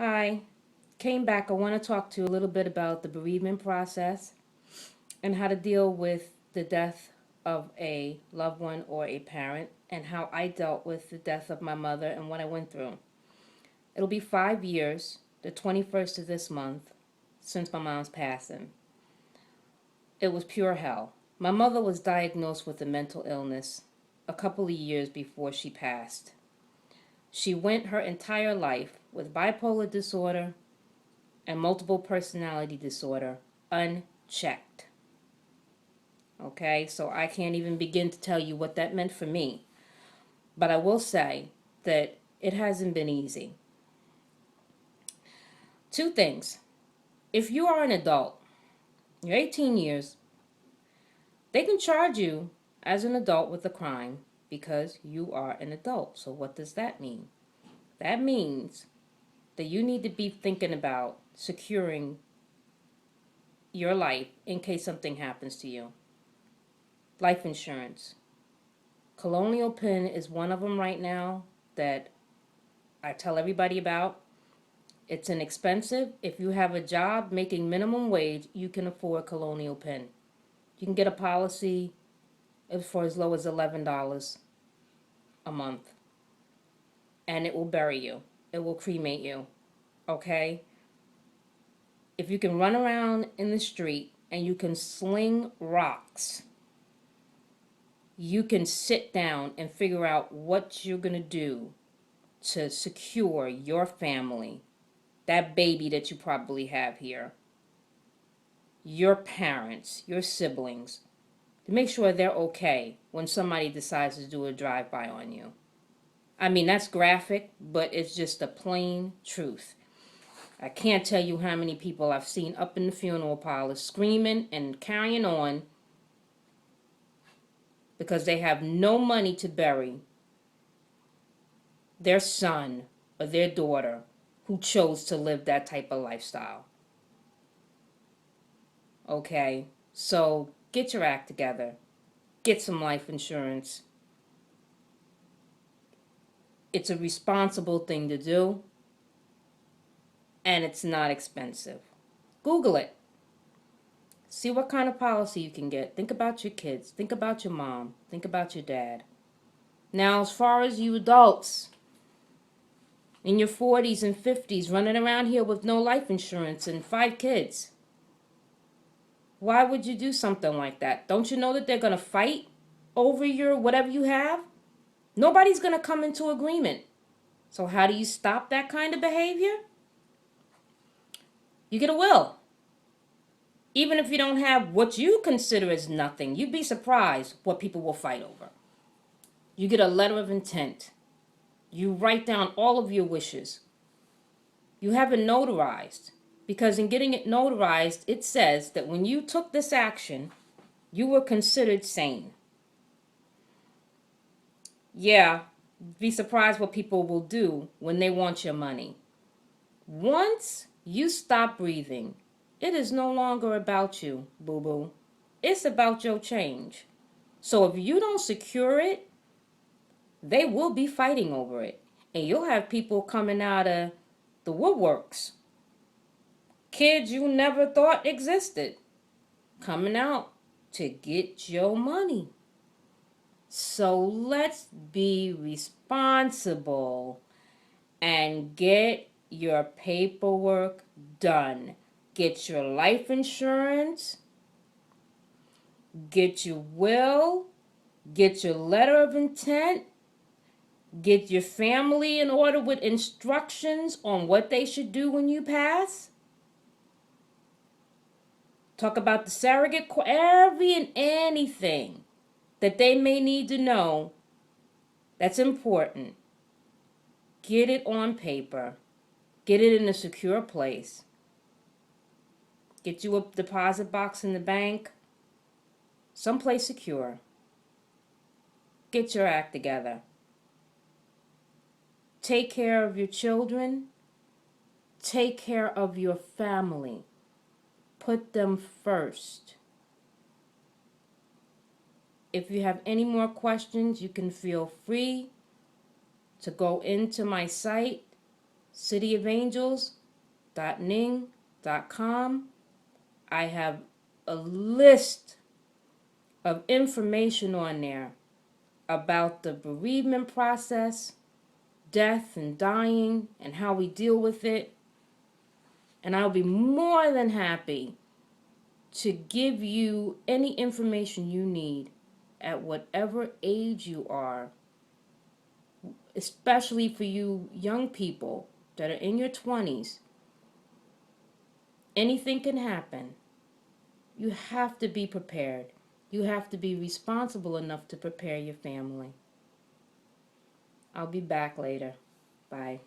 Hi, came back. I want to talk to you a little bit about the bereavement process and how to deal with the death of a loved one or a parent and how I dealt with the death of my mother and what I went through. It'll be 5 years, the 21st of this month, since my mom's passing. It was pure hell. My mother was diagnosed with a mental illness a couple of years before she passed. She went her entire life with bipolar disorder and multiple personality disorder unchecked. Okay, so I can't even begin to tell you what that meant for me. But I will say that it hasn't been easy. Two things. If you are an adult, you're 18 years, they can charge you as an adult with a crime because you are an adult. So what does that mean? That means that you need to be thinking about securing your life in case something happens to you. Life insurance. Colonial Penn is one of them right now that I tell everybody about. It's inexpensive. If you have a job making minimum wage, you can afford Colonial Penn. You can get a policy for as low as $11 a month, and it will bury you. It will cremate you. Okay? If you can run around in the street and you can sling rocks, you can sit down and figure out what you're going to do to secure your family, that baby that you probably have here, your parents, your siblings, to make sure they're okay when somebody decides to do a drive-by on you. I mean, that's graphic, but it's just the plain truth. I can't tell you how many people I've seen up in the funeral parlor screaming and carrying on because they have no money to bury their son or their daughter who chose to live that type of lifestyle. Okay, so get your act together. Get some life insurance. It's a responsible thing to do, and it's not expensive. Google it. See what kind of policy you can get. Think about your kids. Think about your mom. Think about your dad. Now, as far as you adults in your 40s and 50s running around here with no life insurance and 5 kids, why would you do something like that? Don't you know that they're going to fight over your whatever you have? Nobody's going to come into agreement. So how do you stop that kind of behavior? You get a will. Even if you don't have what you consider as nothing, you'd be surprised what people will fight over. You get a letter of intent. You write down all of your wishes. You have it notarized. Because in getting it notarized, it says that when you took this action, you were considered sane. Yeah, be surprised what people will do when they want your money. Once you stop breathing, it is no longer about you, boo-boo. It's about your change. So if you don't secure it, they will be fighting over it. And you'll have people coming out of the woodworks. Kids you never thought existed. Coming out to get your money. So let's be responsible and get your paperwork done. Get your life insurance, get your will, get your letter of intent, get your family in order with instructions on what they should do when you pass. Talk about the surrogate, every and anything that they may need to know that's important. Get it on paper. Get it in a secure place. Get you a deposit box in the bank. Someplace secure. Get your act together. Take care of your children. Take care of your family. Put them first. If you have any more questions, you can feel free to go into my site, cityofangels.ning.com. I have a list of information on there about the bereavement process, death and dying, and how we deal with it. And I'll be more than happy to give you any information you need at whatever age you are, especially for you young people that are in your 20s. Anything can happen. You have to be prepared. You have to be responsible enough to prepare your family. I'll be back later. Bye.